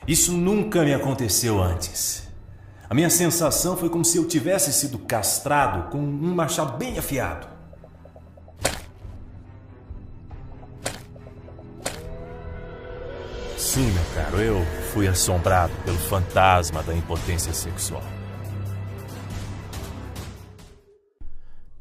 Isso nunca me aconteceu antes. A minha sensação foi como se eu tivesse sido castrado com um machado bem afiado. Sim, meu caro, eu fui assombrado pelo fantasma da impotência sexual.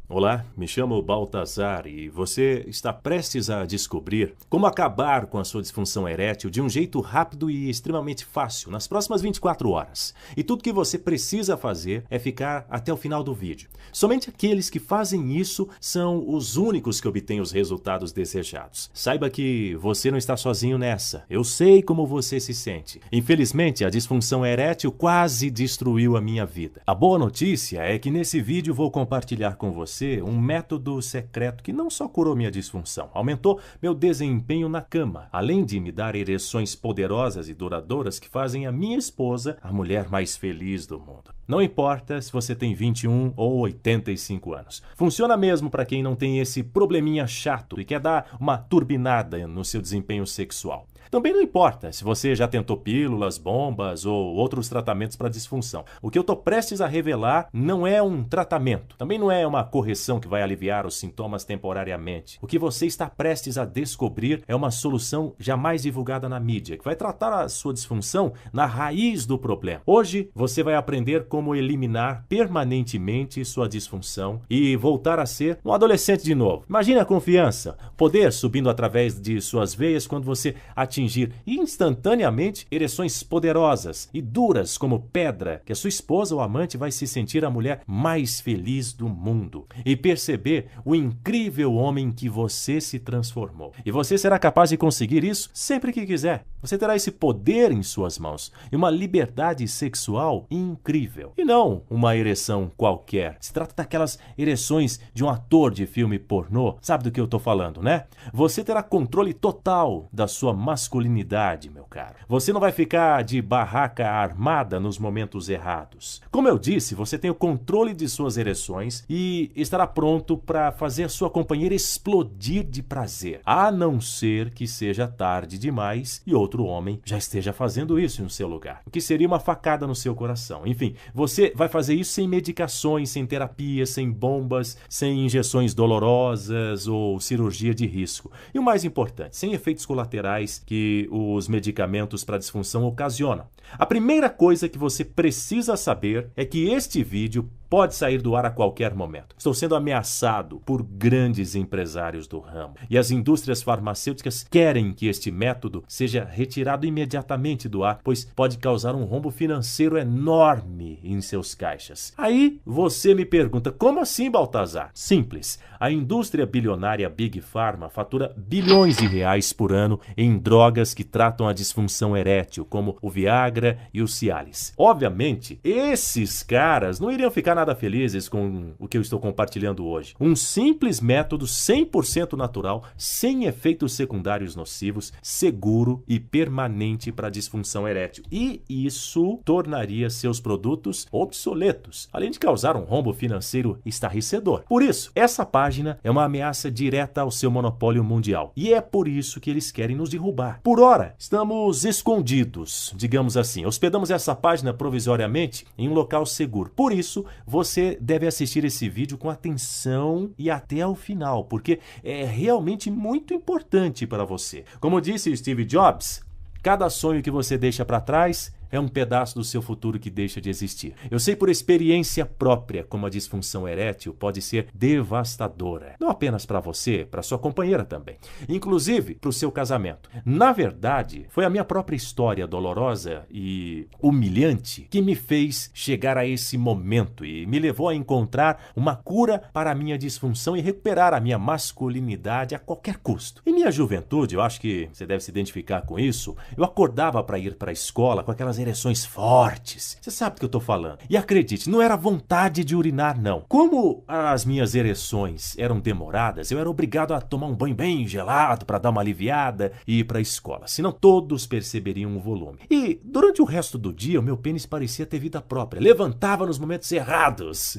Olá, me chamo Baltazar e você está prestes a descobrir como acabar com a sua disfunção erétil de um jeito rápido e extremamente fácil nas próximas 24 horas. E tudo que você precisa fazer é ficar até o final do vídeo. Somente aqueles que fazem isso são os únicos que obtêm os resultados desejados. Saiba que você não está sozinho nessa. Eu sei como você se sente. Infelizmente, a disfunção erétil quase destruiu a minha vida. A boa notícia é que nesse vídeo vou compartilhar com você um método secreto que não só curou minha disfunção, aumentou meu desempenho na cama, além de me dar ereções poderosas e duradouras que fazem a minha esposa a mulher mais feliz do mundo. Não importa se você tem 21 ou 85 anos. Funciona mesmo para quem não tem esse probleminha chato e quer dar uma turbinada no seu desempenho sexual. Também não importa se você já tentou pílulas, bombas ou outros tratamentos para disfunção. O que eu estou prestes a revelar não é um tratamento, também não é uma correção que vai aliviar os sintomas temporariamente. O que você está prestes a descobrir é uma solução jamais divulgada na mídia, que vai tratar a sua disfunção na raiz do problema. Hoje você vai aprender como eliminar permanentemente sua disfunção e voltar a ser um adolescente de novo. Imagine a confiança, poder subindo através de suas veias quando você atingir instantaneamente ereções poderosas e duras como pedra, que a sua esposa ou amante vai se sentir a mulher mais feliz do mundo e perceber o incrível homem que você se transformou. E você será capaz de conseguir isso sempre que quiser. Você terá esse poder em suas mãos e uma liberdade sexual incrível. E não uma ereção qualquer. Se trata daquelas ereções de um ator de filme pornô. Sabe do que eu estou falando, né? Você terá controle total da sua masculinidade, meu caro. Você não vai ficar de barraca armada nos momentos errados. Como eu disse, você tem o controle de suas ereções e estará pronto para fazer a sua companheira explodir de prazer. A não ser que seja tarde demais e outro homem já esteja fazendo isso no seu lugar. O que seria uma facada no seu coração. Enfim, você vai fazer isso sem medicações, sem terapia, sem bombas, sem injeções dolorosas ou cirurgia de risco. E o mais importante, sem efeitos colaterais que os medicamentos para disfunção ocasionam. A primeira coisa que você precisa saber é que este vídeo pode sair do ar a qualquer momento. Estou sendo ameaçado por grandes empresários do ramo e as indústrias farmacêuticas querem que este método seja retirado imediatamente do ar, pois pode causar um rombo financeiro enorme em seus caixas. Aí você me pergunta, como assim, Baltazar? Simples. A indústria bilionária Big Pharma fatura bilhões de reais por ano em drogas que tratam a disfunção erétil, como o Viagra e o Cialis. Obviamente, esses caras não iriam ficar nada felizes com o que eu estou compartilhando hoje. Um simples método 100% natural, sem efeitos secundários nocivos, seguro e permanente para a disfunção erétil. E isso tornaria seus produtos obsoletos, além de causar um rombo financeiro estarrecedor. Por isso, essa página é uma ameaça direta ao seu monopólio mundial. E é por isso que eles querem nos derrubar. Por ora, estamos escondidos, digamos assim. Hospedamos essa página provisoriamente em um local seguro. Por isso, você deve assistir esse vídeo com atenção e até ao final, porque é realmente muito importante para você. Como disse Steve Jobs, cada sonho que você deixa para trás é um pedaço do seu futuro que deixa de existir. Eu sei por experiência própria como a disfunção erétil pode ser devastadora. Não apenas para você, para sua companheira também. Inclusive para o seu casamento. Na verdade, foi a minha própria história dolorosa e humilhante que me fez chegar a esse momento e me levou a encontrar uma cura para a minha disfunção e recuperar a minha masculinidade a qualquer custo. Em minha juventude, eu acho que você deve se identificar com isso, eu acordava para ir para a escola com aquelas aquelas ereções fortes. Você sabe do que eu tô falando. E acredite, não era vontade de urinar, não. Como as minhas ereções eram demoradas, eu era obrigado a tomar um banho bem gelado para dar uma aliviada e ir para a escola. Senão todos perceberiam o volume. E durante o resto do dia, o meu pênis parecia ter vida própria. Levantava nos momentos errados.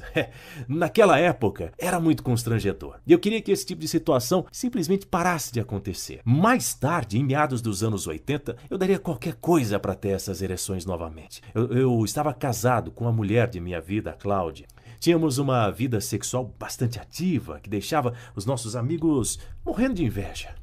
Naquela época, era muito constrangedor. E eu queria que esse tipo de situação simplesmente parasse de acontecer. Mais tarde, em meados dos anos 80, eu daria qualquer coisa para ter essas ereções novamente. Eu estava casado com a mulher de minha vida, a Cláudia. Tínhamos uma vida sexual bastante ativa, que deixava os nossos amigos morrendo de inveja.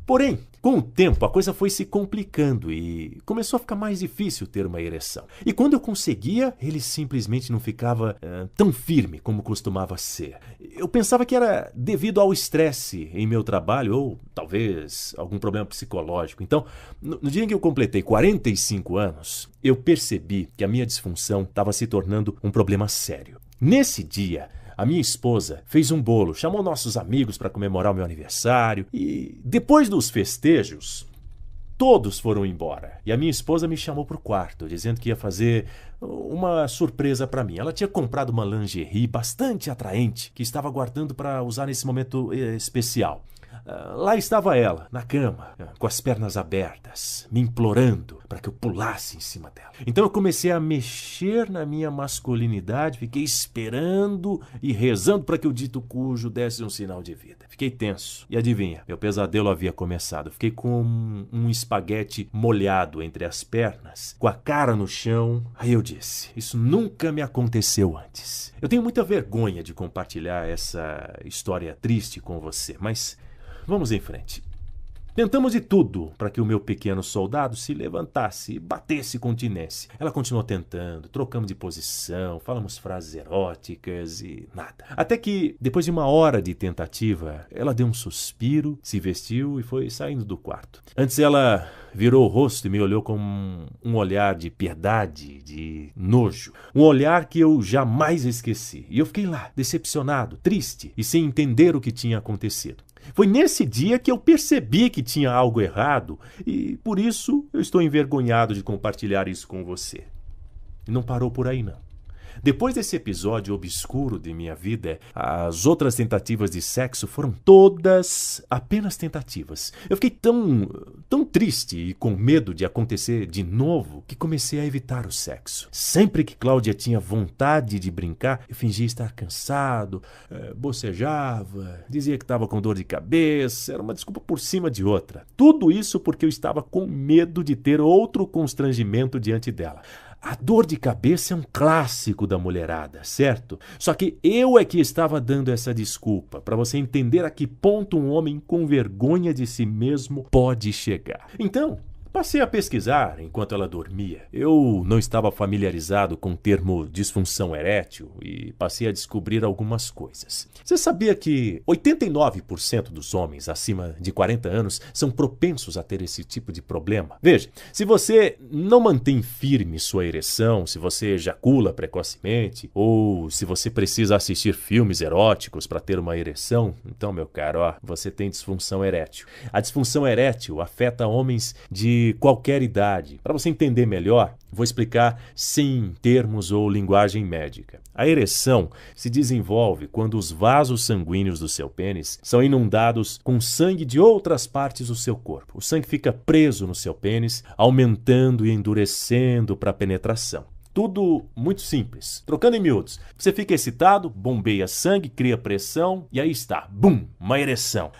Porém, com o tempo, a coisa foi se complicando e começou a ficar mais difícil ter uma ereção. E quando eu conseguia, ele simplesmente não ficava tão firme como costumava ser. Eu pensava que era devido ao estresse em meu trabalho ou talvez algum problema psicológico. Então, no dia em que eu completei 45 anos, eu percebi que a minha disfunção estava se tornando um problema sério. Nesse dia, a minha esposa fez um bolo, chamou nossos amigos para comemorar o meu aniversário e depois dos festejos, todos foram embora. E a minha esposa me chamou para o quarto, dizendo que ia fazer uma surpresa para mim. Ela tinha comprado uma lingerie bastante atraente que estava guardando para usar nesse momento especial. Lá estava ela, na cama, com as pernas abertas, me implorando para que eu pulasse em cima dela. Então eu comecei a mexer na minha masculinidade, fiquei esperando e rezando para que o dito cujo desse um sinal de vida. Fiquei tenso. E adivinha, meu pesadelo havia começado. Fiquei com um espaguete molhado entre as pernas, com a cara no chão. Aí eu disse, isso nunca me aconteceu antes. Eu tenho muita vergonha de compartilhar essa história triste com você, mas vamos em frente. Tentamos de tudo para que o meu pequeno soldado se levantasse e batesse continência. Ela continuou tentando, trocamos de posição, falamos frases eróticas e nada. Até que, depois de uma hora de tentativa, ela deu um suspiro, se vestiu e foi saindo do quarto. Antes ela virou o rosto e me olhou com um olhar de piedade, de nojo. Um olhar que eu jamais esqueci. E eu fiquei lá, decepcionado, triste e sem entender o que tinha acontecido. Foi nesse dia que eu percebi que tinha algo errado e, por isso, eu estou envergonhado de compartilhar isso com você. E não parou por aí, não. Depois desse episódio obscuro de minha vida, as outras tentativas de sexo foram todas apenas tentativas. Eu fiquei tão triste e com medo de acontecer de novo que comecei a evitar o sexo. Sempre que Cláudia tinha vontade de brincar, eu fingia estar cansado, bocejava, dizia que estava com dor de cabeça, era uma desculpa por cima de outra. Tudo isso porque eu estava com medo de ter outro constrangimento diante dela. A dor de cabeça é um clássico da mulherada, certo? Só que eu é que estava dando essa desculpa, para você entender a que ponto um homem com vergonha de si mesmo pode chegar. Então, passei a pesquisar enquanto ela dormia. Eu não estava familiarizado com o termo disfunção erétil e passei a descobrir algumas coisas. Você sabia que 89% dos homens acima de 40 anos são propensos a ter esse tipo de problema? Veja, se você não mantém firme sua ereção, se você ejacula precocemente ou se você precisa assistir filmes eróticos para ter uma ereção, então, meu caro, você tem disfunção erétil. A disfunção erétil afeta homens de qualquer idade. Para você entender melhor, vou explicar sem termos ou linguagem médica. A ereção se desenvolve quando os vasos sanguíneos do seu pênis são inundados com sangue de outras partes do seu corpo. O sangue fica preso no seu pênis, aumentando e endurecendo para a penetração. Tudo muito simples. Trocando em miúdos, você fica excitado, bombeia sangue, cria pressão e aí está, bum, uma ereção.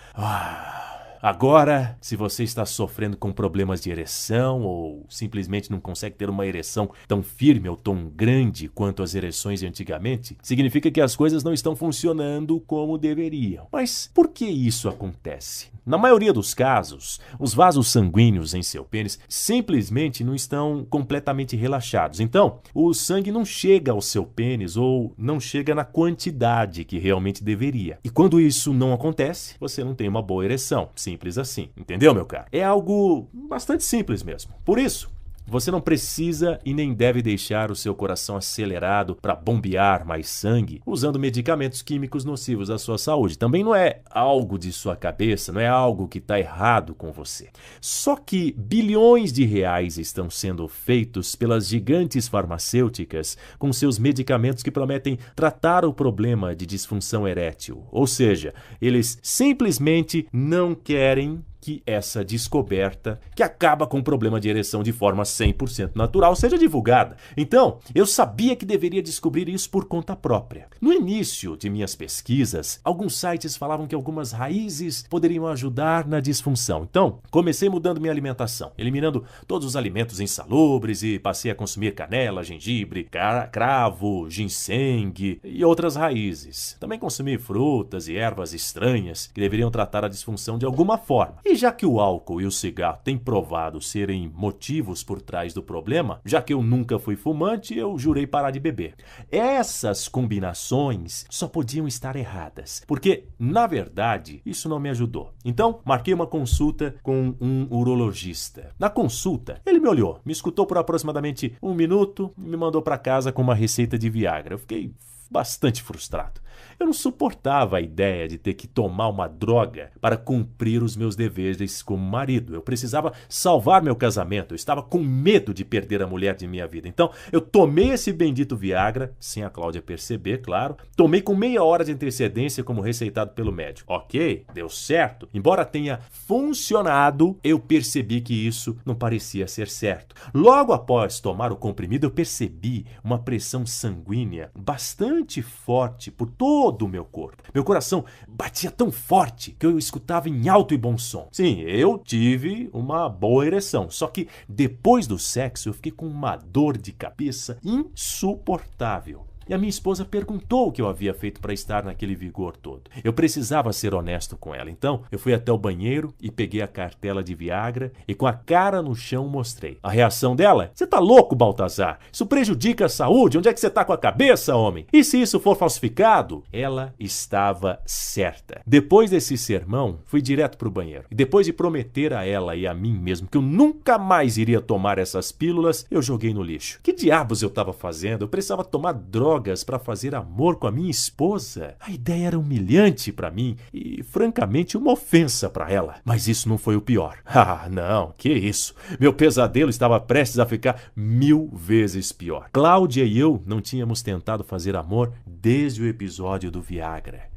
Agora, se você está sofrendo com problemas de ereção ou simplesmente não consegue ter uma ereção tão firme ou tão grande quanto as ereções de antigamente, significa que as coisas não estão funcionando como deveriam. Mas por que isso acontece? Na maioria dos casos, os vasos sanguíneos em seu pênis simplesmente não estão completamente relaxados. Então, o sangue não chega ao seu pênis ou não chega na quantidade que realmente deveria. E quando isso não acontece, você não tem uma boa ereção. Simples assim. Entendeu, meu caro? É algo bastante simples mesmo. Por isso, você não precisa e nem deve deixar o seu coração acelerado para bombear mais sangue usando medicamentos químicos nocivos à sua saúde. Também não é algo de sua cabeça, não é algo que está errado com você. Só que bilhões de reais estão sendo feitos pelas gigantes farmacêuticas com seus medicamentos que prometem tratar o problema de disfunção erétil. Ou seja, eles simplesmente não querem que essa descoberta, que acaba com o problema de ereção de forma 100% natural, seja divulgada. Então, eu sabia que deveria descobrir isso por conta própria. No início de minhas pesquisas, alguns sites falavam que algumas raízes poderiam ajudar na disfunção. Então, comecei mudando minha alimentação, eliminando todos os alimentos insalubres e passei a consumir canela, gengibre, cravo, ginseng e outras raízes. Também consumi frutas e ervas estranhas que deveriam tratar a disfunção de alguma forma. E já que o álcool e o cigarro têm provado serem motivos por trás do problema, já que eu nunca fui fumante, eu jurei parar de beber. Essas combinações só podiam estar erradas, porque, na verdade, isso não me ajudou. Então, marquei uma consulta com um urologista. Na consulta, ele me olhou, me escutou por aproximadamente 1 minuto e me mandou para casa com uma receita de Viagra. Eu fiquei bastante frustrado. Eu não suportava a ideia de ter que tomar uma droga para cumprir os meus deveres como marido. Eu precisava salvar meu casamento. Eu estava com medo de perder a mulher de minha vida. Então, eu tomei esse bendito Viagra, sem a Cláudia perceber, claro. Tomei com meia hora de antecedência, como receitado pelo médico. Ok, deu certo. Embora tenha funcionado, eu percebi que isso não parecia ser certo. Logo após tomar o comprimido, eu percebi uma pressão sanguínea bastante forte por todo o meu corpo. Meu coração batia tão forte que eu escutava em alto e bom som. Sim, eu tive uma boa ereção, só que depois do sexo eu fiquei com uma dor de cabeça insuportável. E a minha esposa perguntou o que eu havia feito para estar naquele vigor todo. Eu precisava ser honesto com ela, então eu fui até o banheiro e peguei a cartela de Viagra e com a cara no chão mostrei. A reação dela? Você tá louco, Baltazar? Isso prejudica a saúde? Onde é que você tá com a cabeça, homem? E se isso for falsificado? Ela estava certa. Depois desse sermão, fui direto pro banheiro. E depois de prometer a ela e a mim mesmo que eu nunca mais iria tomar essas pílulas, eu joguei no lixo. Que diabos eu estava fazendo? Eu precisava tomar drogas para fazer amor com a minha esposa. A ideia era humilhante para mim e, francamente, uma ofensa para ela. Mas isso não foi o pior. Ah, não, que isso? Meu pesadelo estava prestes a ficar 1000 vezes pior. Cláudia e eu não tínhamos tentado fazer amor desde o episódio do Viagra.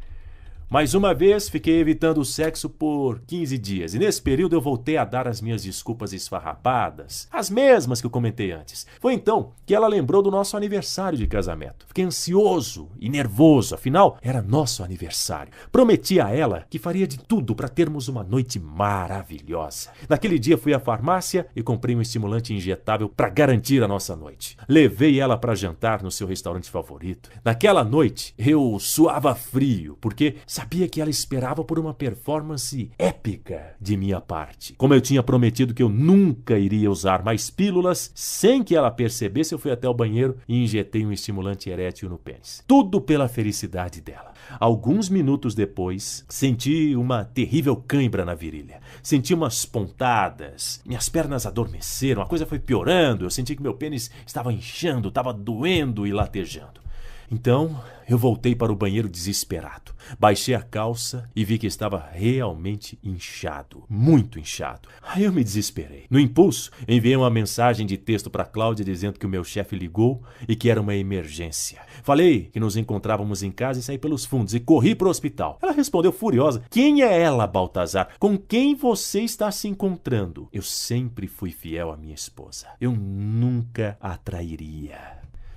Mais uma vez, fiquei evitando o sexo por 15 dias. E nesse período eu voltei a dar as minhas desculpas esfarrapadas, as mesmas que eu comentei antes. Foi então que ela lembrou do nosso aniversário de casamento. Fiquei ansioso e nervoso, afinal, era nosso aniversário. Prometi a ela que faria de tudo para termos uma noite maravilhosa. Naquele dia fui à farmácia e comprei um estimulante injetável para garantir a nossa noite. Levei ela para jantar no seu restaurante favorito. Naquela noite eu suava frio, porque sabia que ela esperava por uma performance épica de minha parte. Como eu tinha prometido que eu nunca iria usar mais pílulas, sem que ela percebesse, eu fui até o banheiro e injetei um estimulante erétil no pênis. Tudo pela felicidade dela. Alguns minutos depois, senti uma terrível cãibra na virilha. Senti umas pontadas, minhas pernas adormeceram, a coisa foi piorando, eu senti que meu pênis estava inchando, estava doendo e latejando. Então, eu voltei para o banheiro desesperado. Baixei a calça e vi que estava realmente inchado, muito inchado. Aí eu me desesperei. No impulso, enviei uma mensagem de texto para Cláudia dizendo que o meu chefe ligou e que era uma emergência. Falei que nos encontrávamos em casa e saí pelos fundos e corri para o hospital. Ela respondeu furiosa: "Quem é ela, Baltazar? Com quem você está se encontrando?" Eu sempre fui fiel à minha esposa. Eu nunca a trairia.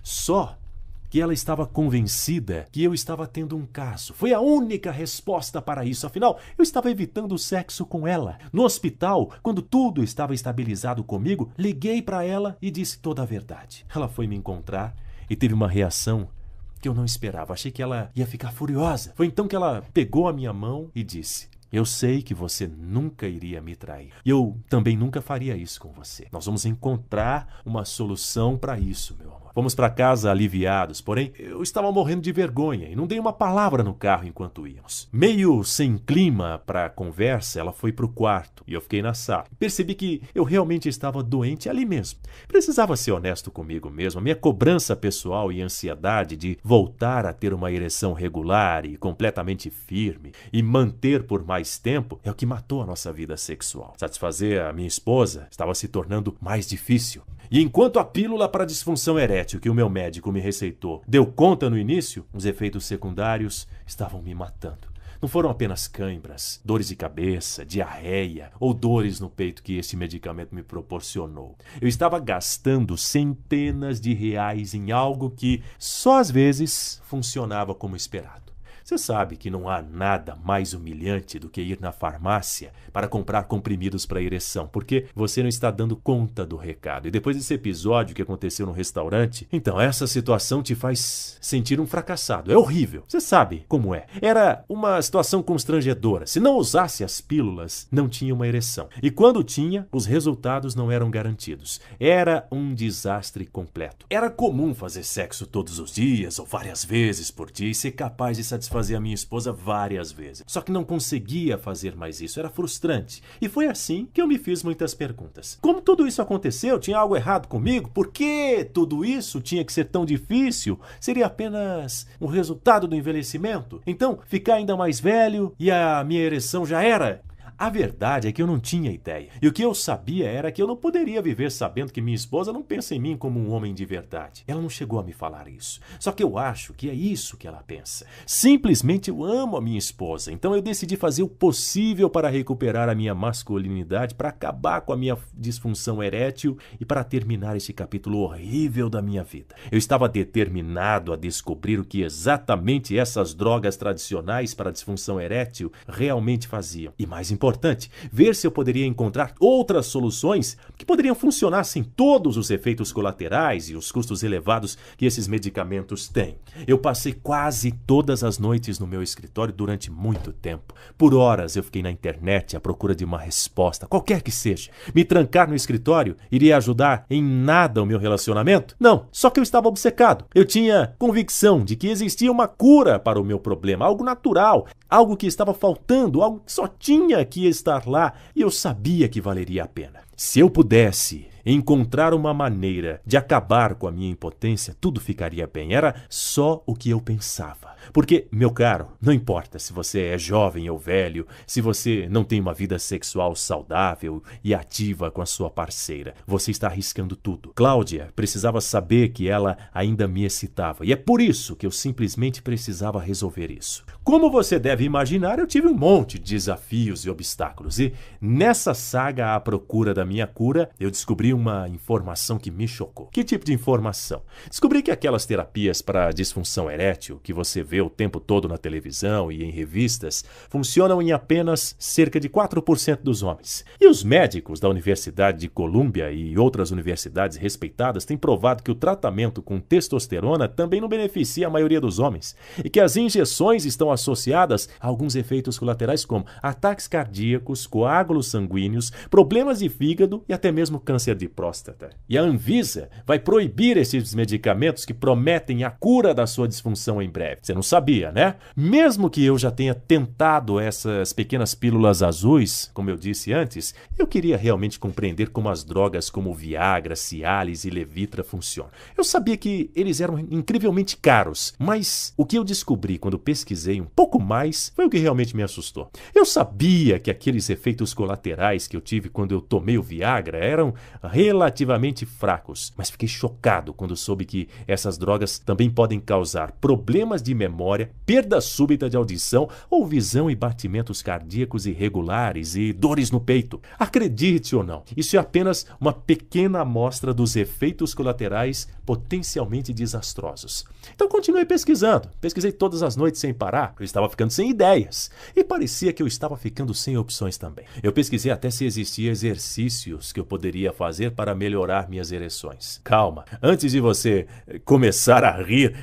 Só que ela estava convencida que eu estava tendo um caso. Foi a única resposta para isso. Afinal, eu estava evitando o sexo com ela. No hospital, quando tudo estava estabilizado comigo, liguei para ela e disse toda a verdade. Ela foi me encontrar e teve uma reação que eu não esperava. Achei que ela ia ficar furiosa. Foi então que ela pegou a minha mão e disse: "Eu sei que você nunca iria me trair. E eu também nunca faria isso com você. Nós vamos encontrar uma solução para isso, meu amor. Fomos para casa aliviados, porém eu estava morrendo de vergonha e não dei uma palavra no carro enquanto íamos. Meio sem clima para a conversa, ela foi para o quarto e eu fiquei na sala. Percebi que eu realmente estava doente ali mesmo. Precisava ser honesto comigo mesmo. A minha cobrança pessoal e ansiedade de voltar a ter uma ereção regular e completamente firme e manter por mais tempo é o que matou a nossa vida sexual. Satisfazer a minha esposa estava se tornando mais difícil. E enquanto a pílula para disfunção erétil que o meu médico me receitou deu conta no início, os efeitos secundários estavam me matando. Não foram apenas cãibras, dores de cabeça, diarreia ou dores no peito que esse medicamento me proporcionou. Eu estava gastando centenas de reais em algo que só às vezes funcionava como esperado. Você sabe que não há nada mais humilhante do que ir na farmácia para comprar comprimidos para ereção, porque você não está dando conta do recado. E depois desse episódio que aconteceu no restaurante, então essa situação te faz sentir um fracassado. É horrível. Você sabe como é. Era uma situação constrangedora. Se não usasse as pílulas, não tinha uma ereção. E quando tinha, os resultados não eram garantidos. Era um desastre completo. Era comum fazer sexo todos os dias ou várias vezes por dia e ser capaz de satisfazer a minha esposa várias vezes. Só que não conseguia fazer mais isso, era frustrante. E foi assim que eu me fiz muitas perguntas. Como tudo isso aconteceu? Tinha algo errado comigo? Por que tudo isso tinha que ser tão difícil? Seria apenas um resultado do envelhecimento? Então, ficar ainda mais velho e a minha ereção já era? A verdade é que eu não tinha ideia. E o que eu sabia era que eu não poderia viver sabendo que minha esposa não pensa em mim como um homem de verdade. Ela não chegou a me falar isso. Só que eu acho que é isso que ela pensa. Simplesmente eu amo a minha esposa. Então eu decidi fazer o possível para recuperar a minha masculinidade, para acabar com a minha disfunção erétil e para terminar esse capítulo horrível da minha vida. Eu estava determinado a descobrir o que exatamente essas drogas tradicionais para a disfunção erétil realmente faziam. E mais importante, ver se eu poderia encontrar outras soluções que poderiam funcionar sem todos os efeitos colaterais e os custos elevados que esses medicamentos têm. Eu passei quase todas as noites no meu escritório durante muito tempo. Por horas eu fiquei na internet à procura de uma resposta, qualquer que seja. Me trancar no escritório iria ajudar em nada o meu relacionamento? Não, só que eu estava obcecado. Eu tinha convicção de que existia uma cura para o meu problema, algo natural, algo que estava faltando, algo que só tinha que estar lá, e eu sabia que valeria a pena. Se eu pudesse encontrar uma maneira de acabar com a minha impotência, tudo ficaria bem. Era só o que eu pensava. Porque, meu caro, não importa se você é jovem ou velho, se você não tem uma vida sexual saudável e ativa com a sua parceira, você está arriscando tudo. Cláudia precisava saber que ela ainda me excitava, e é por isso que eu simplesmente precisava resolver isso. Como você deve imaginar, eu tive um monte de desafios e obstáculos, e nessa saga à procura da minha cura, eu descobri uma informação que me chocou. Que tipo de informação? Descobri que aquelas terapias para disfunção erétil que você vê o tempo todo na televisão e em revistas funcionam em apenas cerca de 4% dos homens. E os médicos da Universidade de Colômbia e outras universidades respeitadas têm provado que o tratamento com testosterona também não beneficia a maioria dos homens e que as injeções estão associadas a alguns efeitos colaterais como ataques cardíacos, coágulos sanguíneos, problemas de fígado e até mesmo câncer de próstata. E a Anvisa vai proibir esses medicamentos que prometem a cura da sua disfunção em breve. Você não sabia, né? Mesmo que eu já tenha tentado essas pequenas pílulas azuis, como eu disse antes, eu queria realmente compreender como as drogas como Viagra, Cialis e Levitra funcionam. Eu sabia que eles eram incrivelmente caros, mas o que eu descobri quando pesquisei um pouco mais foi o que realmente me assustou. Eu sabia que aqueles efeitos colaterais que eu tive quando eu tomei o Viagra eram relativamente fracos, mas fiquei chocado quando soube que essas drogas também podem causar problemas de memória, perda súbita de audição ou visão e batimentos cardíacos irregulares e dores no peito. Acredite ou não, isso é apenas uma pequena amostra dos efeitos colaterais potencialmente desastrosos. Então continuei pesquisando, pesquisei todas as noites sem parar, eu estava ficando sem ideias e parecia que eu estava ficando sem opções também. Eu pesquisei até se existia exercício exercícios que eu poderia fazer para melhorar minhas ereções. Calma, antes de você começar a rir,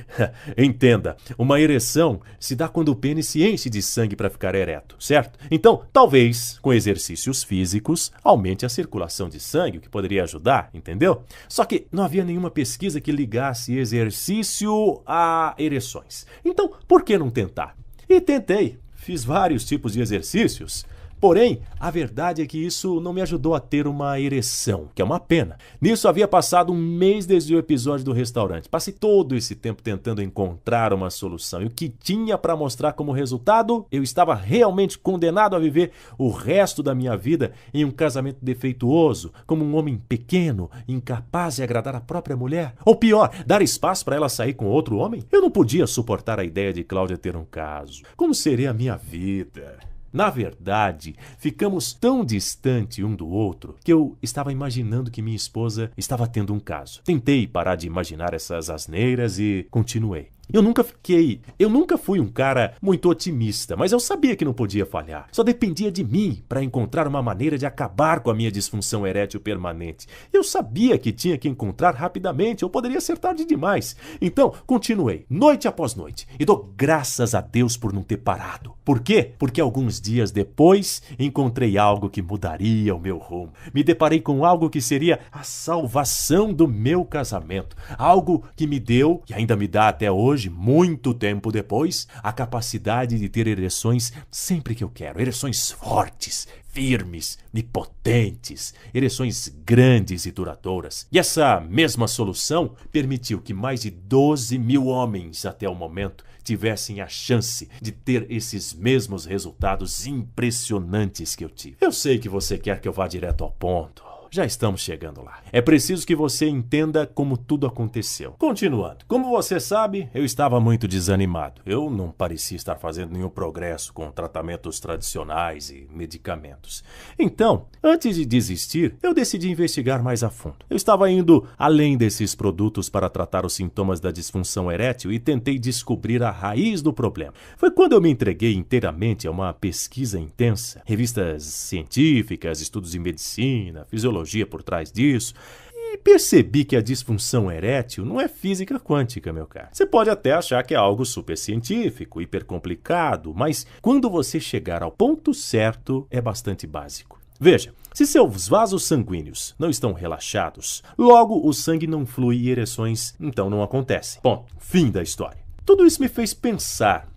entenda, uma ereção se dá quando o pênis se enche de sangue para ficar ereto, certo? Então, talvez, com exercícios físicos, aumente a circulação de sangue, o que poderia ajudar, entendeu? Só que não havia nenhuma pesquisa que ligasse exercício a ereções. Então, por que não tentar? E tentei. Fiz vários tipos de exercícios. Porém, a verdade é que isso não me ajudou a ter uma ereção, que é uma pena. Nisso havia passado um mês desde o episódio do restaurante. Passei todo esse tempo tentando encontrar uma solução. E o que tinha para mostrar como resultado? Eu estava realmente condenado a viver o resto da minha vida em um casamento defeituoso, como um homem pequeno, incapaz de agradar a própria mulher. Ou pior, dar espaço para ela sair com outro homem? Eu não podia suportar a ideia de Cláudia ter um caso. Como seria a minha vida? Na verdade, ficamos tão distante um do outro que eu estava imaginando que minha esposa estava tendo um caso. Tentei parar de imaginar essas asneiras e continuei. Eu nunca fui um cara muito otimista, mas eu sabia que não podia falhar. Só dependia de mim para encontrar uma maneira de acabar com a minha disfunção erétil permanente. Eu sabia que tinha que encontrar rapidamente, ou poderia ser tarde demais. Então, continuei, noite após noite, e dou graças a Deus por não ter parado. Por quê? Porque alguns dias depois encontrei algo que mudaria o meu rumo. Me deparei com algo que seria a salvação do meu casamento. Algo que me deu, e ainda me dá até hoje, muito tempo depois, a capacidade de ter ereções sempre que eu quero. Ereções fortes, firmes e potentes. Ereções grandes e duradouras. E essa mesma solução permitiu que mais de 12 mil homens até o momento tivessem a chance de ter esses mesmos resultados impressionantes que eu tive. Eu sei que você quer que eu vá direto ao ponto. Já estamos chegando lá. É preciso que você entenda como tudo aconteceu. Continuando. Como você sabe, eu estava muito desanimado. Eu não parecia estar fazendo nenhum progresso com tratamentos tradicionais e medicamentos. Então, antes de desistir, eu decidi investigar mais a fundo. Eu estava indo além desses produtos para tratar os sintomas da disfunção erétil e tentei descobrir a raiz do problema. Foi quando eu me entreguei inteiramente a uma pesquisa intensa. Revistas científicas, estudos em medicina, fisiologia por trás disso, e percebi que a disfunção erétil não é física quântica, meu caro. Você pode até achar que é algo super científico, hiper complicado, mas quando você chegar ao ponto certo, é bastante básico. Veja, se seus vasos sanguíneos não estão relaxados, logo o sangue não flui e ereções então não acontecem. Ponto. Fim da história. Tudo isso me fez pensar.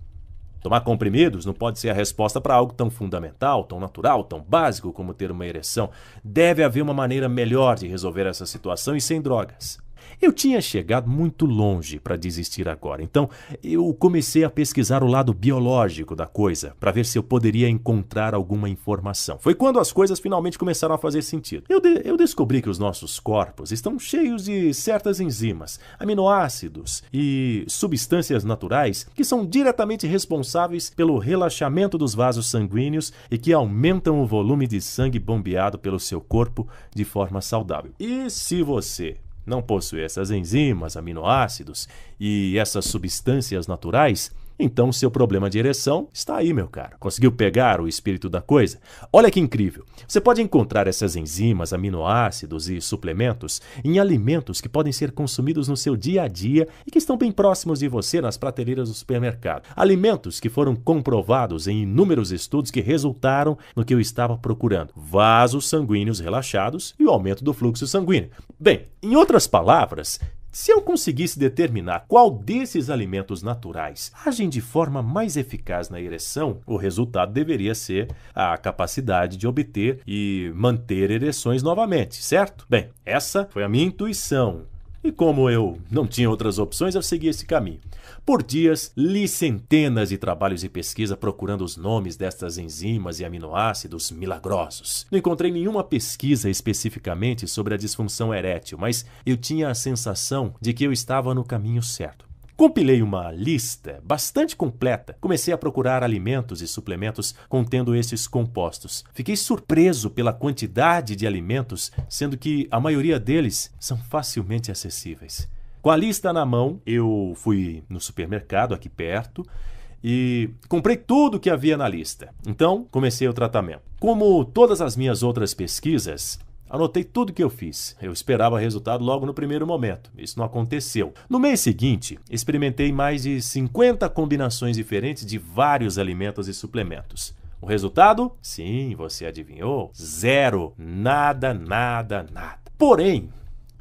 Tomar comprimidos não pode ser a resposta para algo tão fundamental, tão natural, tão básico como ter uma ereção. Deve haver uma maneira melhor de resolver essa situação e sem drogas. Eu tinha chegado muito longe para desistir agora, então eu comecei a pesquisar o lado biológico da coisa para ver se eu poderia encontrar alguma informação. Foi quando as coisas finalmente começaram a fazer sentido. Eu descobri que os nossos corpos estão cheios de certas enzimas, aminoácidos e substâncias naturais que são diretamente responsáveis pelo relaxamento dos vasos sanguíneos e que aumentam o volume de sangue bombeado pelo seu corpo de forma saudável. E se você não possui essas enzimas, aminoácidos e essas substâncias naturais, então seu problema de ereção está aí, meu caro. Conseguiu pegar o espírito da coisa? Olha que incrível! Você pode encontrar essas enzimas, aminoácidos e suplementos em alimentos que podem ser consumidos no seu dia a dia e que estão bem próximos de você nas prateleiras do supermercado. Alimentos que foram comprovados em inúmeros estudos que resultaram no que eu estava procurando: vasos sanguíneos relaxados e o aumento do fluxo sanguíneo. Bem, em outras palavras, se eu conseguisse determinar qual desses alimentos naturais agem de forma mais eficaz na ereção, o resultado deveria ser a capacidade de obter e manter ereções novamente, certo? Bem, essa foi a minha intuição. E como eu não tinha outras opções, eu segui esse caminho. Por dias, li centenas de trabalhos de pesquisa procurando os nomes destas enzimas e aminoácidos milagrosos. Não encontrei nenhuma pesquisa especificamente sobre a disfunção erétil, mas eu tinha a sensação de que eu estava no caminho certo. Compilei uma lista bastante completa. Comecei a procurar alimentos e suplementos contendo esses compostos. Fiquei surpreso pela quantidade de alimentos, sendo que a maioria deles são facilmente acessíveis. Com a lista na mão, eu fui no supermercado aqui perto e comprei tudo que havia na lista. Então, comecei o tratamento. Como todas as minhas outras pesquisas, Anotei tudo que eu fiz. Eu esperava resultado logo no primeiro momento. Isso não aconteceu. No mês seguinte, experimentei mais de 50 combinações diferentes de vários alimentos e suplementos. O resultado? Sim, você adivinhou? Zero. Nada, nada, nada. Porém,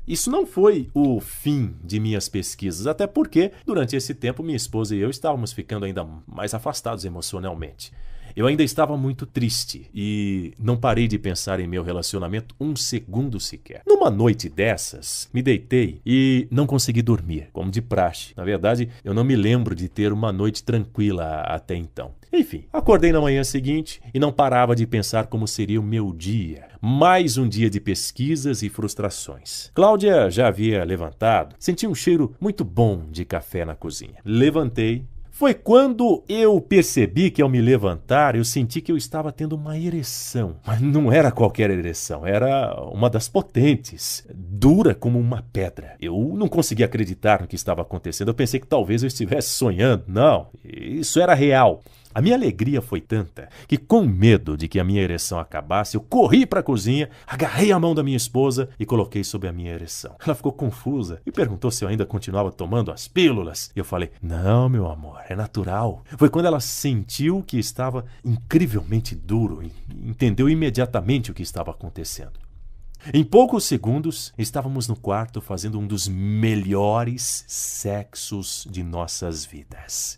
isso não foi o fim de minhas pesquisas, até porque, durante esse tempo, minha esposa e eu estávamos ficando ainda mais afastados emocionalmente. Eu ainda estava muito triste e não parei de pensar em meu relacionamento um segundo sequer. Numa noite dessas, me deitei e não consegui dormir, como de praxe. Na verdade, eu não me lembro de ter uma noite tranquila até então. Enfim, acordei na manhã seguinte e não parava de pensar como seria o meu dia. Mais um dia de pesquisas e frustrações. Cláudia já havia levantado, senti um cheiro muito bom de café na cozinha. Levantei. Foi quando eu percebi que ao me levantar, eu senti que eu estava tendo uma ereção. Mas não era qualquer ereção, era uma das potentes, dura como uma pedra. Eu não conseguia acreditar no que estava acontecendo, eu pensei que talvez eu estivesse sonhando. Não, isso era real. A minha alegria foi tanta que, com medo de que a minha ereção acabasse, eu corri para a cozinha, agarrei a mão da minha esposa e coloquei sobre a minha ereção. Ela ficou confusa e perguntou se eu ainda continuava tomando as pílulas. E eu falei, não, meu amor, é natural. Foi quando ela sentiu que estava incrivelmente duro e entendeu imediatamente o que estava acontecendo. Em poucos segundos, estávamos no quarto fazendo um dos melhores sexos de nossas vidas.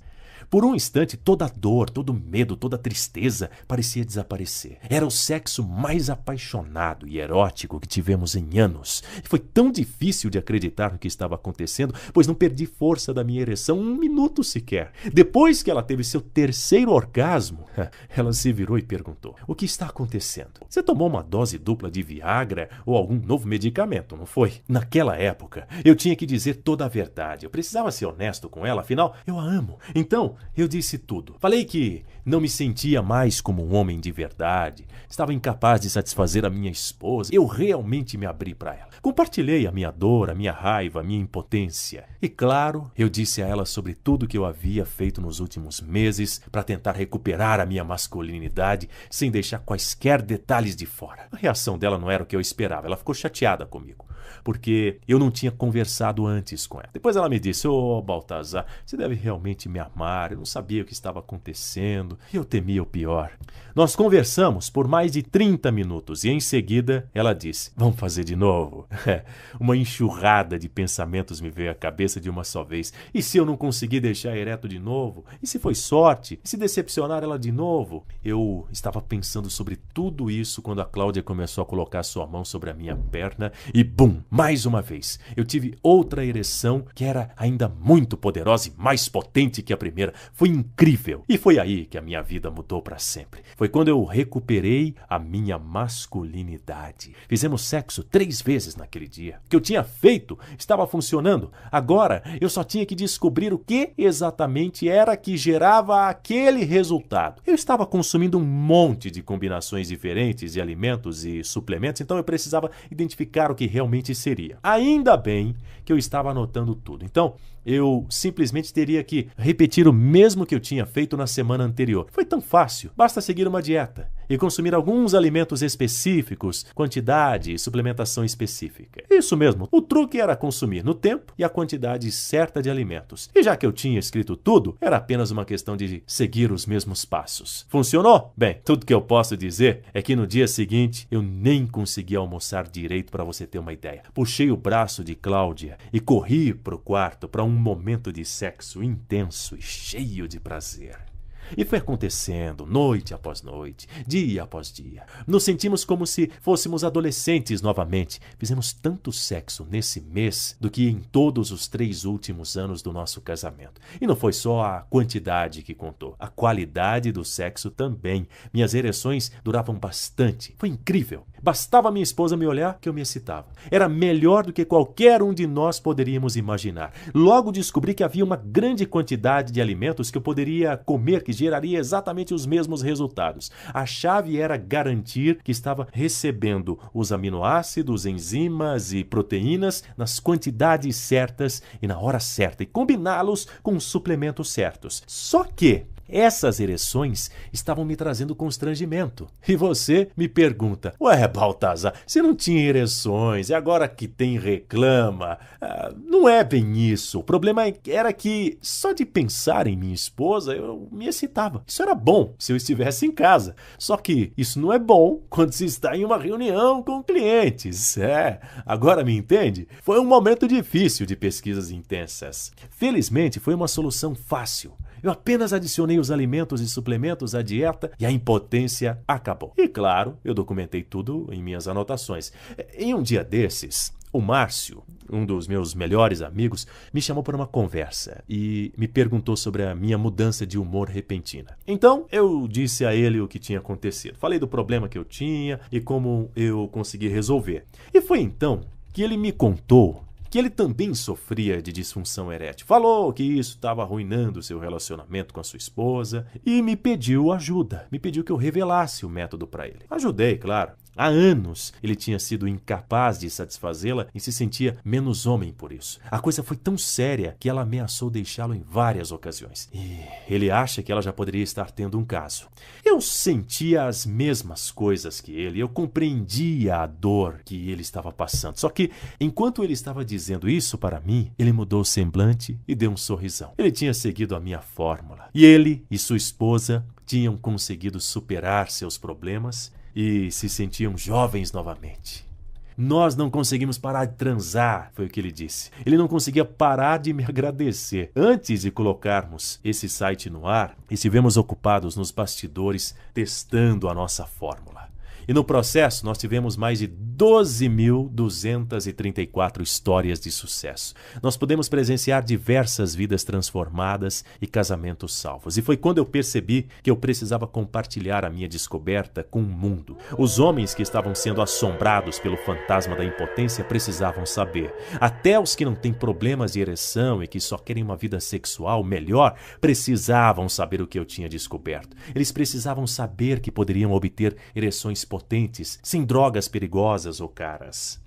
Por um instante, toda a dor, todo o medo, toda a tristeza parecia desaparecer. Era o sexo mais apaixonado e erótico que tivemos em anos. E foi tão difícil de acreditar no que estava acontecendo, pois não perdi força da minha ereção um minuto sequer. Depois que ela teve seu terceiro orgasmo, ela se virou e perguntou, o que está acontecendo? Você tomou uma dose dupla de Viagra ou algum novo medicamento, não foi? Naquela época, eu tinha que dizer toda a verdade. Eu precisava ser honesto com ela, afinal, eu a amo. Então, eu disse tudo. Falei que não me sentia mais como um homem de verdade. Estava incapaz de satisfazer a minha esposa. Eu realmente me abri para ela. Compartilhei a minha dor, a minha raiva, a minha impotência. E claro, eu disse a ela sobre tudo que eu havia feito nos últimos meses para tentar recuperar a minha masculinidade sem deixar quaisquer detalhes de fora. A reação dela não era o que eu esperava. Ela ficou chateada comigo, porque eu não tinha conversado antes com ela. Depois ela me disse, Baltazar, você deve realmente me amar, eu não sabia o que estava acontecendo, eu temia o pior. Nós conversamos por mais de 30 minutos e em seguida ela disse, vamos fazer de novo? Uma enxurrada de pensamentos me veio à cabeça de uma só vez. E se eu não conseguir deixar ereto de novo? E se foi sorte? E se decepcionar ela de novo? Eu estava pensando sobre tudo isso quando a Cláudia começou a colocar sua mão sobre a minha perna e bum! Mais uma vez, eu tive outra ereção que era ainda muito poderosa e mais potente que a primeira. Foi incrível. E foi aí que a minha vida mudou para sempre. Foi quando eu recuperei a minha masculinidade. Fizemos sexo 3 vezes naquele dia. O que eu tinha feito estava funcionando. Agora, eu só tinha que descobrir o que exatamente era que gerava aquele resultado. Eu estava consumindo um monte de combinações diferentes de alimentos e suplementos, então eu precisava identificar o que realmente seria. Ainda bem que eu estava anotando tudo. Então, eu simplesmente teria que repetir o mesmo que eu tinha feito na semana anterior. Foi tão fácil. Basta seguir uma dieta e consumir alguns alimentos específicos, quantidade e suplementação específica. Isso mesmo. O truque era consumir no tempo e a quantidade certa de alimentos. E já que eu tinha escrito tudo, era apenas uma questão de seguir os mesmos passos. Funcionou? Bem, tudo que eu posso dizer é que no dia seguinte eu nem consegui almoçar direito, para você ter uma ideia. Puxei o braço de Cláudia e corri para o quarto para um momento de sexo intenso e cheio de prazer. E foi acontecendo, noite após noite, dia após dia. Nos sentimos como se fôssemos adolescentes novamente. Fizemos tanto sexo nesse mês do que em todos os 3 últimos anos do nosso casamento. E não foi só a quantidade que contou, a qualidade do sexo também. Minhas ereções duravam bastante. Foi incrível. Bastava minha esposa me olhar que eu me excitava. Era melhor do que qualquer um de nós poderíamos imaginar. Logo descobri que havia uma grande quantidade de alimentos que eu poderia comer que geraria exatamente os mesmos resultados. A chave era garantir que estava recebendo os aminoácidos, enzimas e proteínas nas quantidades certas e na hora certa e combiná-los com os suplementos certos. Só que Essas ereções estavam me trazendo constrangimento. E você me pergunta, ué, Baltazar, você não tinha ereções e agora que tem reclama? Não é bem isso. O problema era que só de pensar em minha esposa eu me excitava. Isso era bom se eu estivesse em casa. Só que isso não é bom quando se está em uma reunião com clientes. Agora me entende? Foi um momento difícil de pesquisas intensas. Felizmente foi uma solução fácil. Eu apenas adicionei os alimentos e suplementos à dieta e a impotência acabou. E claro, eu documentei tudo em minhas anotações. Em um dia desses, o Márcio, um dos meus melhores amigos, me chamou para uma conversa e me perguntou sobre a minha mudança de humor repentina. Então, eu disse a ele o que tinha acontecido. Falei do problema que eu tinha e como eu consegui resolver. E foi então que ele me contou que ele também sofria de disfunção erétil. Falou que isso estava arruinando seu relacionamento com a sua esposa e me pediu ajuda. Me pediu que eu revelasse o método para ele. Ajudei, claro. Há anos ele tinha sido incapaz de satisfazê-la e se sentia menos homem por isso. A coisa foi tão séria que ela ameaçou deixá-lo em várias ocasiões. E ele acha que ela já poderia estar tendo um caso. Eu sentia as mesmas coisas que ele. Eu compreendia a dor que ele estava passando. Só que, enquanto ele estava dizendo isso para mim, ele mudou o semblante e deu um sorrisão. Ele tinha seguido a minha fórmula. E ele e sua esposa tinham conseguido superar seus problemas e se sentiam jovens novamente. Nós não conseguimos parar de transar, foi o que ele disse. Ele não conseguia parar de me agradecer. Antes de colocarmos esse site no ar, estivemos ocupados nos bastidores testando a nossa fórmula. E no processo nós tivemos mais de 12.234 histórias de sucesso. Nós pudemos presenciar diversas vidas transformadas e casamentos salvos. E foi quando eu percebi que eu precisava compartilhar a minha descoberta com o mundo. Os homens que estavam sendo assombrados pelo fantasma da impotência precisavam saber. Até os que não têm problemas de ereção e que só querem uma vida sexual melhor, precisavam saber o que eu tinha descoberto. Eles precisavam saber que poderiam obter ereções potentes, sem drogas perigosas ou caras.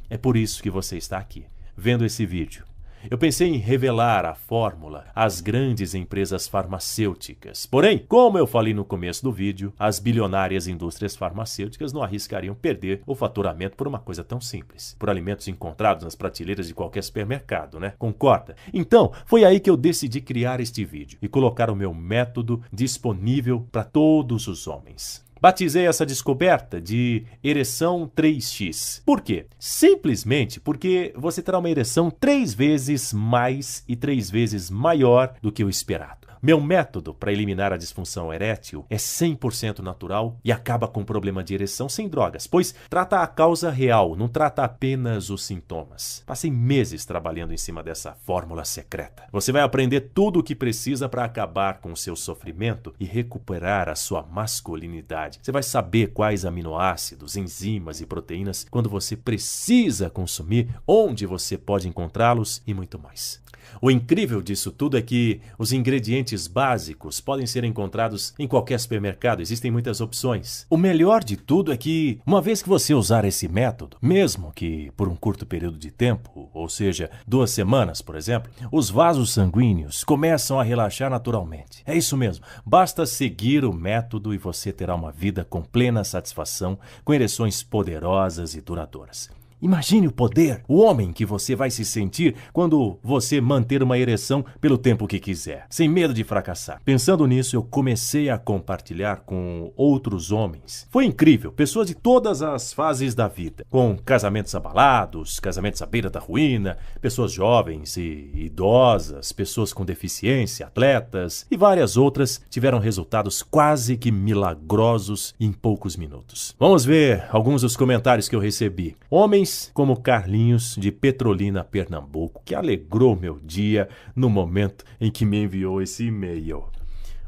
É por isso que você está aqui, vendo esse vídeo. Eu pensei em revelar a fórmula às grandes empresas farmacêuticas. Porém, como eu falei no começo do vídeo, as bilionárias indústrias farmacêuticas não arriscariam perder o faturamento por uma coisa tão simples. Por alimentos encontrados nas prateleiras de qualquer supermercado, né? Concorda? Então, foi aí que eu decidi criar este vídeo e colocar o meu método disponível para todos os homens. Batizei essa descoberta de ereção 3x. Por quê? Simplesmente porque você terá uma ereção 3 vezes mais e 3 vezes maior do que o esperado. Meu método para eliminar a disfunção erétil é 100% natural e acaba com o problema de ereção sem drogas, pois trata a causa real, não trata apenas os sintomas. Passei meses trabalhando em cima dessa fórmula secreta. Você vai aprender tudo o que precisa para acabar com o seu sofrimento e recuperar a sua masculinidade. Você vai saber quais aminoácidos, enzimas e proteínas quando você precisa consumir, onde você pode encontrá-los e muito mais. O incrível disso tudo é que os ingredientes básicos podem ser encontrados em qualquer supermercado, existem muitas opções. O melhor de tudo é que, uma vez que você usar esse método, mesmo que por um curto período de tempo, ou seja, 2 semanas, por exemplo, os vasos sanguíneos começam a relaxar naturalmente. É isso mesmo, basta seguir o método e você terá uma vida com plena satisfação, com ereções poderosas e duradouras. Imagine o poder, o homem que você vai se sentir quando você manter uma ereção pelo tempo que quiser, sem medo de fracassar. Pensando nisso, eu comecei a compartilhar com outros homens. Foi incrível, pessoas de todas as fases da vida, com casamentos abalados, casamentos à beira da ruína, pessoas jovens e idosas, pessoas com deficiência, atletas e várias outras tiveram resultados quase que milagrosos em poucos minutos. Vamos ver alguns dos comentários que eu recebi. Homens como Carlinhos, de Petrolina, Pernambuco, que alegrou meu dia no momento em que me enviou esse e-mail.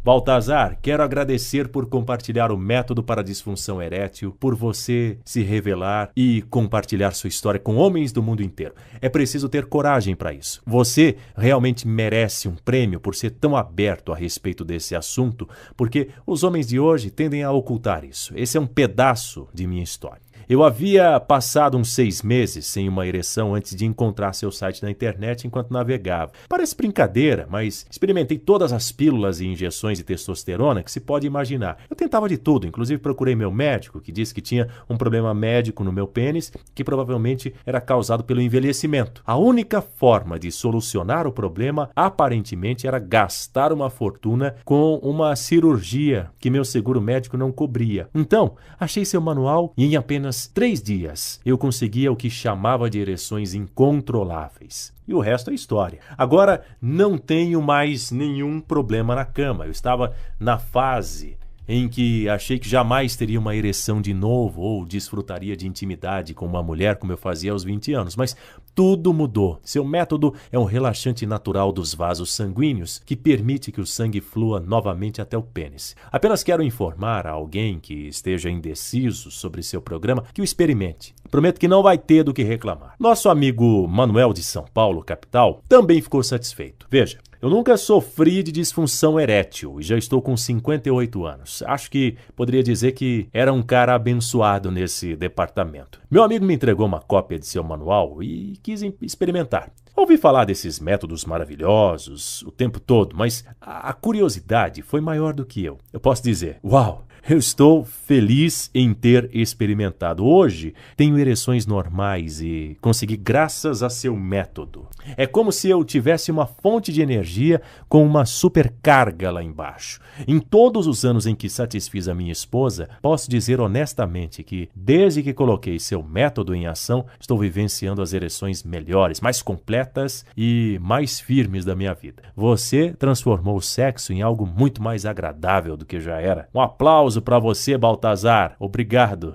Baltazar, quero agradecer por compartilhar o método para a disfunção erétil, por você se revelar e compartilhar sua história com homens do mundo inteiro. É preciso ter coragem para isso. Você realmente merece um prêmio por ser tão aberto a respeito desse assunto, porque os homens de hoje tendem a ocultar isso. Esse é um pedaço de minha história. Eu havia passado uns 6 meses sem uma ereção antes de encontrar seu site na internet enquanto navegava. Parece brincadeira, mas experimentei todas as pílulas e injeções de testosterona que se pode imaginar. Eu tentava de tudo, inclusive procurei meu médico, que disse que tinha um problema médico no meu pênis, que provavelmente era causado pelo envelhecimento. A única forma de solucionar o problema, aparentemente, era gastar uma fortuna com uma cirurgia que meu seguro médico não cobria. Então, achei seu manual e em apenas 3 dias eu conseguia o que chamava de ereções incontroláveis. E o resto é história. Agora não tenho mais nenhum problema na cama. Eu estava na fase em que achei que jamais teria uma ereção de novo ou desfrutaria de intimidade com uma mulher como eu fazia aos 20 anos, mas tudo mudou. Seu método é um relaxante natural dos vasos sanguíneos que permite que o sangue flua novamente até o pênis. Apenas quero informar a alguém que esteja indeciso sobre seu programa que o experimente. Prometo que não vai ter do que reclamar. Nosso amigo Manuel de São Paulo, capital, também ficou satisfeito. Veja, eu nunca sofri de disfunção erétil e já estou com 58 anos. Acho que poderia dizer que era um cara abençoado nesse departamento. Meu amigo me entregou uma cópia de seu manual e quis experimentar. Ouvi falar desses métodos maravilhosos o tempo todo, mas a curiosidade foi maior do que eu. Eu posso dizer, uau! Eu estou feliz em ter experimentado. Hoje tenho ereções normais e consegui graças a seu método. É como se eu tivesse uma fonte de energia com uma supercarga lá embaixo. Em todos os anos em que satisfiz a minha esposa, posso dizer honestamente que desde que coloquei seu método em ação, estou vivenciando as ereções melhores, mais completas e mais firmes da minha vida. Você transformou o sexo em algo muito mais agradável do que já era. Um aplauso para você, Baltazar. Obrigado.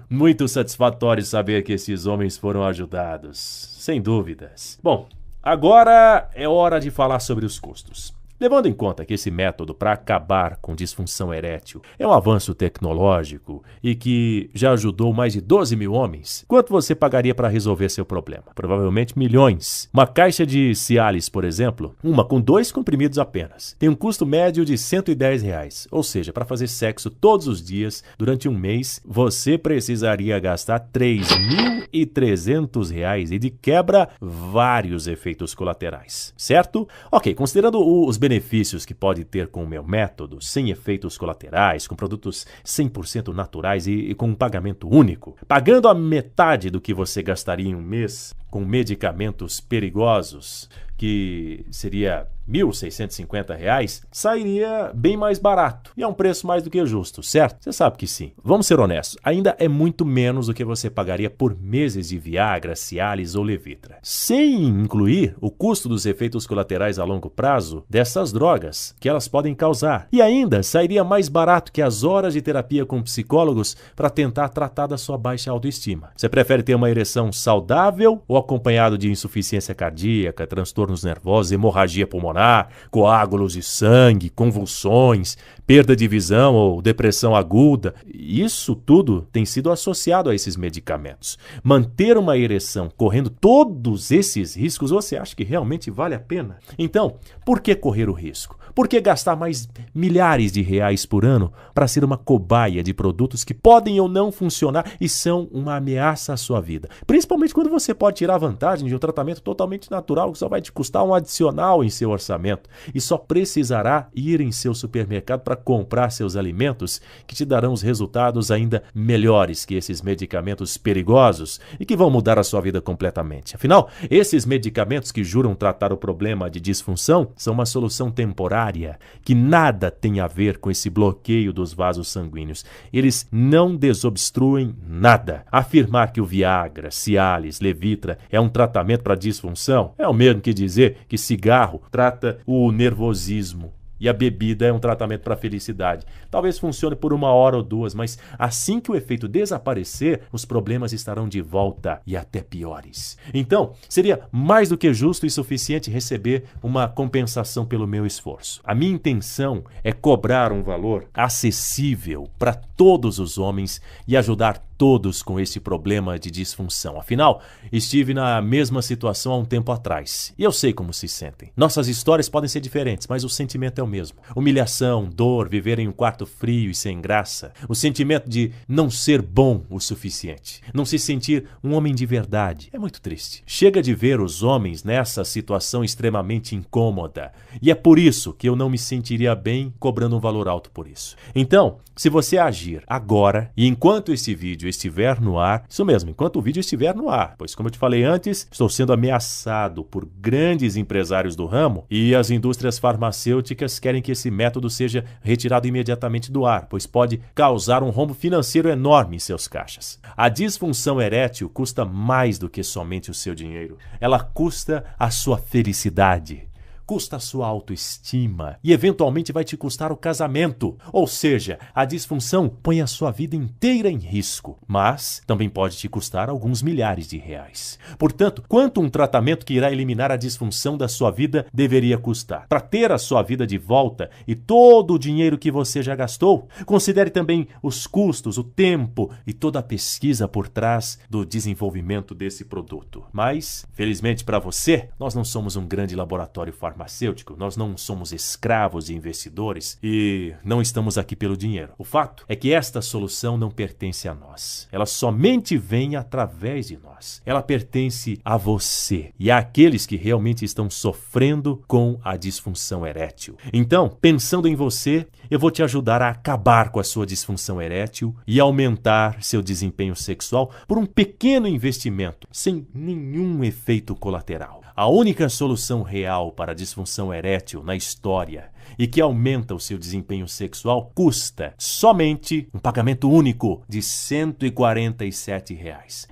Muito satisfatório saber que esses homens foram ajudados. Sem dúvidas. Bom, agora é hora de falar sobre os custos. Levando em conta que esse método para acabar com disfunção erétil é um avanço tecnológico e que já ajudou mais de 12 mil homens, quanto você pagaria para resolver seu problema? Provavelmente milhões. Uma caixa de Cialis, por exemplo, uma com 2 comprimidos apenas, tem um custo médio de R$110. Ou seja, para fazer sexo todos os dias durante um mês, você precisaria gastar R$3.300 e de quebra vários efeitos colaterais, certo? Ok, considerando os benefícios que pode ter com o meu método, sem efeitos colaterais, com produtos 100% naturais e com um pagamento único, pagando a metade do que você gastaria em um mês com medicamentos perigosos, que seria R$1.650, sairia bem mais barato. E é um preço mais do que justo, certo? Você sabe que sim. Vamos ser honestos, ainda é muito menos do que você pagaria por meses de Viagra, Cialis ou Levitra. Sem incluir o custo dos efeitos colaterais a longo prazo dessas drogas que elas podem causar. E ainda sairia mais barato que as horas de terapia com psicólogos para tentar tratar da sua baixa autoestima. Você prefere ter uma ereção saudável ou acompanhado de insuficiência cardíaca, transtornos nervosos, hemorragia pulmonar, coágulos de sangue, convulsões, perda de visão ou depressão aguda? Isso tudo tem sido associado a esses medicamentos. Manter uma ereção correndo todos esses riscos, você acha que realmente vale a pena? Então, por que correr o risco? Por que gastar mais milhares de reais por ano para ser uma cobaia de produtos que podem ou não funcionar e são uma ameaça à sua vida? Principalmente quando você pode tirar vantagem de um tratamento totalmente natural que só vai te custar um adicional em seu orçamento e só precisará ir em seu supermercado para comprar seus alimentos que te darão os resultados ainda melhores que esses medicamentos perigosos e que vão mudar a sua vida completamente. Afinal, esses medicamentos que juram tratar o problema de disfunção são uma solução temporária que nada tem a ver com esse bloqueio dos vasos sanguíneos. Eles não desobstruem nada. Afirmar que o Viagra, Cialis, Levitra é um tratamento para disfunção é o mesmo que dizer que cigarro trata o nervosismo e a bebida é um tratamento para a felicidade. Talvez funcione por 1 hora ou 2, mas assim que o efeito desaparecer, os problemas estarão de volta e até piores. Então, seria mais do que justo e suficiente receber uma compensação pelo meu esforço. A minha intenção é cobrar um valor acessível para todos os homens e ajudar todos com esse problema de disfunção. Afinal, estive na mesma situação há um tempo atrás e eu sei como se sentem. Nossas histórias podem ser diferentes, mas o sentimento é o mesmo. Humilhação, dor, viver em um quarto frio e sem graça. O sentimento de não ser bom o suficiente. Não se sentir um homem de verdade. É muito triste. Chega de ver os homens nessa situação extremamente incômoda. E é por isso que eu não me sentiria bem cobrando um valor alto por isso. Então, se você agir agora e enquanto esse vídeo estiver no ar, isso mesmo, enquanto o vídeo estiver no ar, pois como eu te falei antes, estou sendo ameaçado por grandes empresários do ramo e as indústrias farmacêuticas querem que esse método seja retirado imediatamente do ar, pois pode causar um rombo financeiro enorme em seus caixas. A disfunção erétil custa mais do que somente o seu dinheiro. Ela custa a sua felicidade. Custa a sua autoestima e eventualmente vai te custar o casamento. Ou seja, a disfunção põe a sua vida inteira em risco, mas também pode te custar alguns milhares de reais. Portanto, quanto um tratamento que irá eliminar a disfunção da sua vida deveria custar? Para ter a sua vida de volta e todo o dinheiro que você já gastou, considere também os custos, o tempo e toda a pesquisa por trás do desenvolvimento desse produto. Mas, felizmente para você, nós não somos um grande laboratório farmacêutico. Nós não somos escravos de investidores e não estamos aqui pelo dinheiro. O fato é que esta solução não pertence a nós. Ela somente vem através de nós. Ela pertence a você e àqueles que realmente estão sofrendo com a disfunção erétil. Então, pensando em você, eu vou te ajudar a acabar com a sua disfunção erétil e aumentar seu desempenho sexual por um pequeno investimento, sem nenhum efeito colateral. A única solução real para a disfunção erétil na história e que aumenta o seu desempenho sexual custa somente um pagamento único de R$ 147.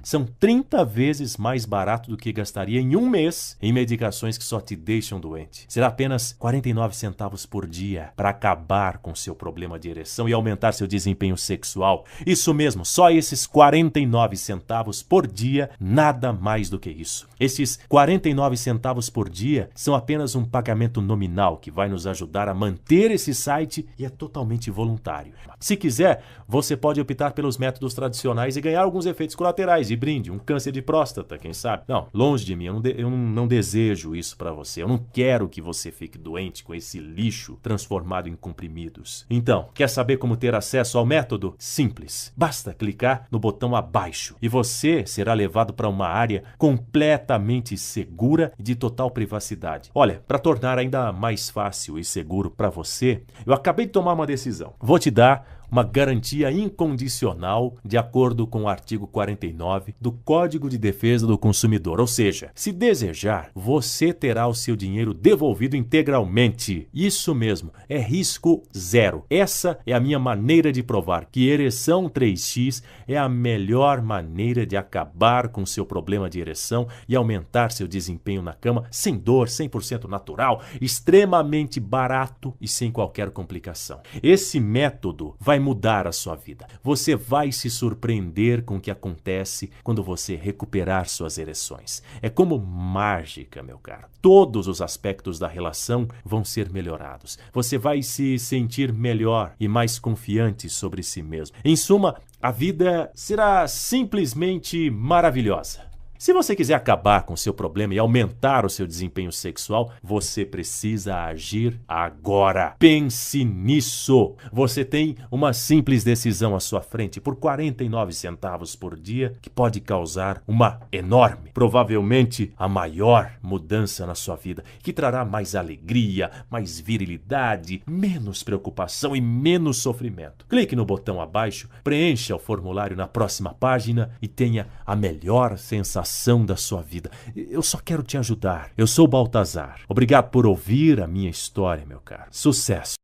São 30 vezes mais barato do que gastaria em um mês em medicações que só te deixam doente. Será apenas 49 centavos por dia para acabar com seu problema de ereção e aumentar seu desempenho sexual. Isso mesmo, só esses 49 centavos por dia, nada mais do que isso. Esses 49 centavos por dia são apenas um pagamento nominal que vai nos ajudar a manter esse site e é totalmente voluntário. Se quiser, você pode optar pelos métodos tradicionais e ganhar alguns efeitos colaterais de brinde, um câncer de próstata, quem sabe? Não, longe de mim, eu não desejo isso para você. Eu não quero que você fique doente com esse lixo transformado em comprimidos. Então, quer saber como ter acesso ao método? Simples. Basta clicar no botão abaixo e você será levado para uma área completamente segura e de total privacidade. Olha, para tornar ainda mais fácil e seguro para você, eu acabei de tomar uma decisão. Vou te dar uma garantia incondicional de acordo com o artigo 49 do Código de Defesa do Consumidor. Ou seja, se desejar, você terá o seu dinheiro devolvido integralmente. Isso mesmo, é risco zero. Essa é a minha maneira de provar que ereção 3x é a melhor maneira de acabar com seu problema de ereção e aumentar seu desempenho na cama sem dor, 100% natural, extremamente barato e sem qualquer complicação. Esse método vai mudar a sua vida. Você vai se surpreender com o que acontece quando você recuperar suas ereções. É como mágica, meu caro. Todos os aspectos da relação vão ser melhorados. Você vai se sentir melhor e mais confiante sobre si mesmo. Em suma, a vida será simplesmente maravilhosa. Se você quiser acabar com o seu problema e aumentar o seu desempenho sexual, você precisa agir agora. Pense nisso. Você tem uma simples decisão à sua frente por 49 centavos por dia que pode causar uma enorme, provavelmente a maior mudança na sua vida, que trará mais alegria, mais virilidade, menos preocupação e menos sofrimento. Clique no botão abaixo, preencha o formulário na próxima página e tenha a melhor sensação da sua vida. Eu só quero te ajudar. Eu sou o Baltazar. Obrigado por ouvir a minha história, meu caro. Sucesso!